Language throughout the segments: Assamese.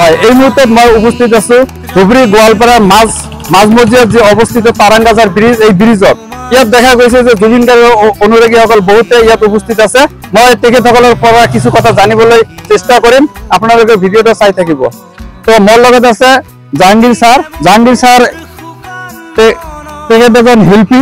হয় এই মুহূৰ্তে মই উপস্থিত আছো ধুবুৰী গোৱালপাৰা মাজমজিয়াত যে অৱস্থিত তাৰাংগাজাৰ ব্ৰিজ এই ব্ৰিজত ইয়াত দেখা গৈছে যে জুবিন গাৰ্গৰ অনুৰাগীসকল বহুতে ইয়াত উপস্থিত আছে মই তেখেতসকলৰ পৰা কিছু কথা জানিবলৈ চেষ্টা কৰিম আপোনালোকে ভিডিঅ'টো চাই থাকিব তো মোৰ লগত আছে জাহাংগীৰ ছাৰ তেখেত এজন শিল্পী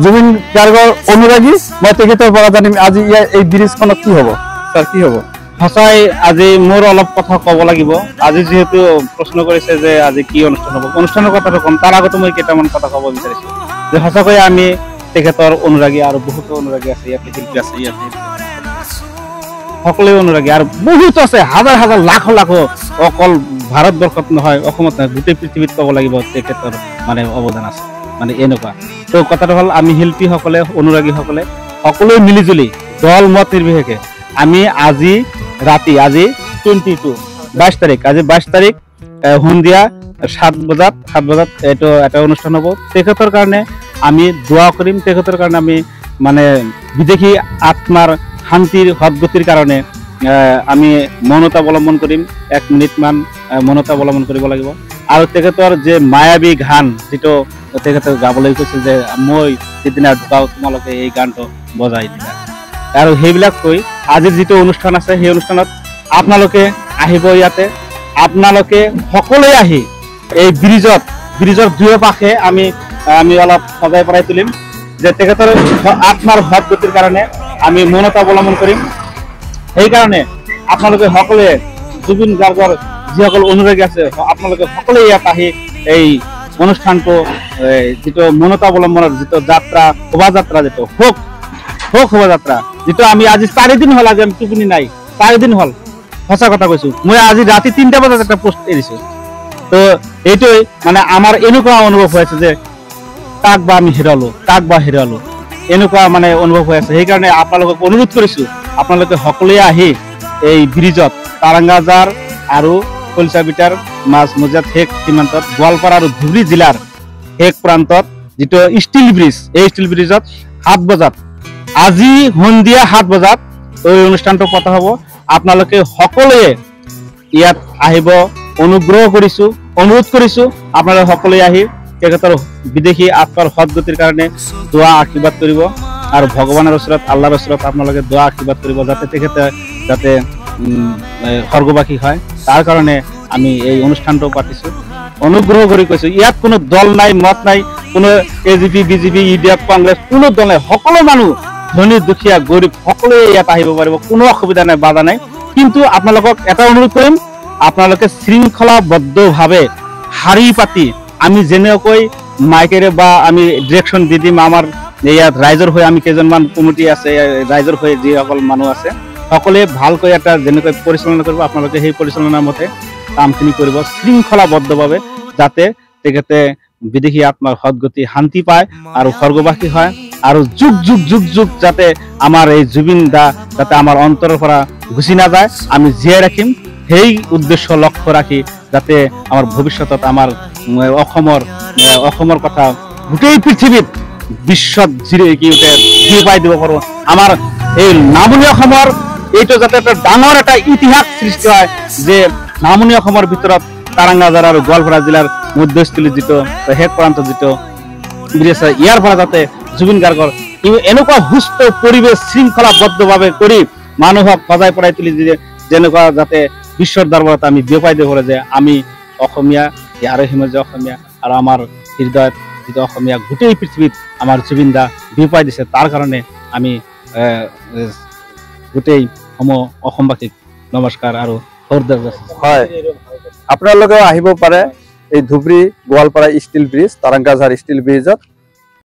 জুবিন গাৰ্গৰ অনুৰাগী মই তেখেতৰ পৰা জানিম আজি এই ব্ৰিজখনত কি হ'ব ছাৰ কি হ'ব সঁচাই আজি মোৰ অলপ কথা ক'ব লাগিব আজি যেহেতু প্ৰশ্ন কৰিছে যে আজি কি অনুষ্ঠান হ'ব অনুষ্ঠানৰ কথাটো কম তাৰ আগতে মই কেইটামান কথা ক'ব বিচাৰিছোঁ যে সঁচাকৈ আমি তেখেতৰ অনুৰাগী আৰু বহুতো অনুৰাগী আছে ইয়াতে শিল্পী আছে ইয়াতে সকলোৱে অনুৰাগী আৰু বহুত আছে হাজাৰ হাজাৰ লাখ লাখ অকল ভাৰতবৰ্ষত নহয় অসমত নহয় গোটেই পৃথিৱীত ক'ব লাগিব তেখেতৰ মানে অৱদান আছে মানে এনেকুৱা তো কথাটো হ'ল আমি শিল্পীসকলে অনুৰাগীসকলে সকলোৱে মিলিজুলি দল মত নিৰ্বিশেষে আমি আজি ৰাতি আজি 22 তাৰিখ আজি 22 তাৰিখ সন্ধিয়া 7 বজাত এইটো এটা অনুষ্ঠান হ'ব তেখেতৰ কাৰণে আমি দোৱা কৰিম তেখেতৰ কাৰণে আমি মানে বিদেশী আত্মাৰ শান্তিৰ সদ্গতিৰ কাৰণে আমি মৌনতা অৱলম্বন কৰিম 1 মিনিটমান মৌনতা অৱলম্বন কৰিব লাগিব আৰু তেখেতৰ যে মায়াবী গান যেটো তেখেতে গাবলৈ কৈছিল যে মই যেদিনা ঢুকাও তোমালোকে এই গানটো বজাই দিবা আৰু সেইবিলাক কৈ আজি যেটো অনুষ্ঠান আছে সেই অনুষ্ঠানত আপোনালোকে আহিব ইয়াতে আপোনালোকে সকলোৱে আহি এই ব্ৰিজৰ দুয়ো পাশে আমি অলপ সজাই পৰাই তুলিম যে তেখেতৰ আত্মাৰ সদ্গতিৰ কাৰণে আমি মৌনতা অৱলম্বন কৰিম এই কাৰণে আপোনালোকে সকলোৱে জুবিন গাৰ্গৰ যিসকল অনুৰাগী আছে আপোনালোকে সকলোৱে ইয়াত আহি এই অনুষ্ঠানটো যেটো মৌনতা অৱলম্বনৰ যেটো যাত্ৰা শোভাযাত্ৰা যেটো শোভাযাত্ৰা যেটো আমি আজি 4 দিন হল আজি আমি টোপনি নাই 4 দিন হল সঁচা কথা কৈছো মই আজি ৰাতি 3টা বজাত একটা পোষ্ট এৰিছো তো এইটোই মানে আমাৰ এনেকুৱা অনুভৱ হৈছে যে কাক বা আমি হেৰালো এনেকুৱা মানে অনুভৱ হৈ আছে সেই কাৰণে আপোনালোকক অনুৰোধ কৰিছো আপোনালোকে সকলোৱে আহি এই ব্ৰিজত তাৰাংগাজাৰ আৰু কলচাবিটাৰ মাজমজিয়াত শেষ সীমান্তত গোৱালপাৰা আৰু ধুবুৰী জিলাৰ শেষ প্ৰান্তত যেটো ষ্টীল ব্ৰিজ এই ষ্টীল ব্ৰিজত 7 বজাত আজি সন্ধিয়া 7 বজাত এই অনুষ্ঠানটো পতা হ'ব আপোনালোকে সকলোৱে ইয়াত আহিব অনুৰোধ কৰিছো আপোনালোকে সকলোৱে আহি তেখেতৰ বিদেশী আত্মাৰ সদ্গতিৰ কাৰণে দোৱা আশীৰ্বাদ কৰিব আৰু ভগৱানৰ ওচৰত আল্লাহৰ ওচৰত আপোনালোকে দোৱা আশীৰ্বাদ কৰিব যাতে তেখেতে যাতে স্বৰ্গবাসী হয় তাৰ কাৰণে আমি এই অনুষ্ঠানটো পাতিছো অনুগ্ৰহ কৰি কৈছো ইয়াত কোনো দল নাই মত নাই কোনো এজিপি বিজেপি ইডিএফ কংগ্ৰেছ কোনো দল নাই সকলো মানুহ ধনী দুখীয়া গৰীব সকলোৱে ইয়াত আহিব পাৰিব কোনো অসুবিধা নাই বাধা নাই কিন্তু আপোনালোকক এটা অনুৰোধ কৰিম আপোনালোকে শৃংখলাবদ্ধভাৱে হাৰি পাতি আমি যেনেকৈ মাইকেৰে বা আমি ডিৰেকশন দি দিম আমাৰ ইয়াত ৰাইজৰ হৈ আমি কেইজনমান কমিটি আছে ৰাইজৰ হৈ যিসকল মানুহ আছে সকলোৱে ভালকৈ এটা যেনেকৈ পৰিচালনা কৰিব আপোনালোকে সেই পৰিচালনাৰ মতে কামখিনি কৰিব শৃংখলাবদ্ধভাৱে যাতে তেখেতে বিদেশী আত্মাৰ সদ্গতি শান্তি পায় আৰু স্বৰ্গবাসী হয় আৰু যুগ যাতে আমাৰ এই জুবিন দা যাতে আমাৰ অন্তৰৰ পৰা গুচি নাযায় আমি জীয়াই ৰাখিম সেই উদ্দেশ্য লক্ষ্য ৰাখি যাতে আমাৰ ভৱিষ্যতত আমাৰ অসমৰ কথা গোটেই পৃথিৱীত বিশ্বত পাই দিব পাৰোঁ আমাৰ এই নামনি অসমৰ এইটো যাতে এটা ডাঙৰ এটা ইতিহাস সৃষ্টি হয় যে নামনি অসমৰ ভিতৰত তাৰাংগাজাৰ আৰু গোৱালপাৰা জিলাৰ মধ্যস্থলী যেটো শেষ প্ৰান্ত যেটো ব্ৰিজ ইয়াৰ পৰা যাতে জুবিন গাৰ্গৰ এনেকুৱা সুস্থ পৰিৱেশ শৃংখলাবদ্ধভাৱে কৰি মানুহক সজাই পৰাই তুলি যেনেকুৱা যাতে বিশ্বৰ দৰবাৰত আমি বিয়পাই দিব পাৰোঁ যে আমি অসমীয়া ইয়াৰ হিমজীয়া অসমীয়া আৰু আমাৰ হৃদয়ত যেটো অসমীয়া গোটেই পৃথিৱীত আমাৰ জুবিন দা বিয়পাই দিছে তাৰ কাৰণে আমি গোটেই অসমবাসীক নমস্কাৰ আৰু হয় আপোনালোকে আহিব পাৰে এই ধুবুৰী গোৱালপাৰা ষ্টীল ব্ৰিজ তাৰাংগাজাৰ ষ্টীল ব্ৰিজত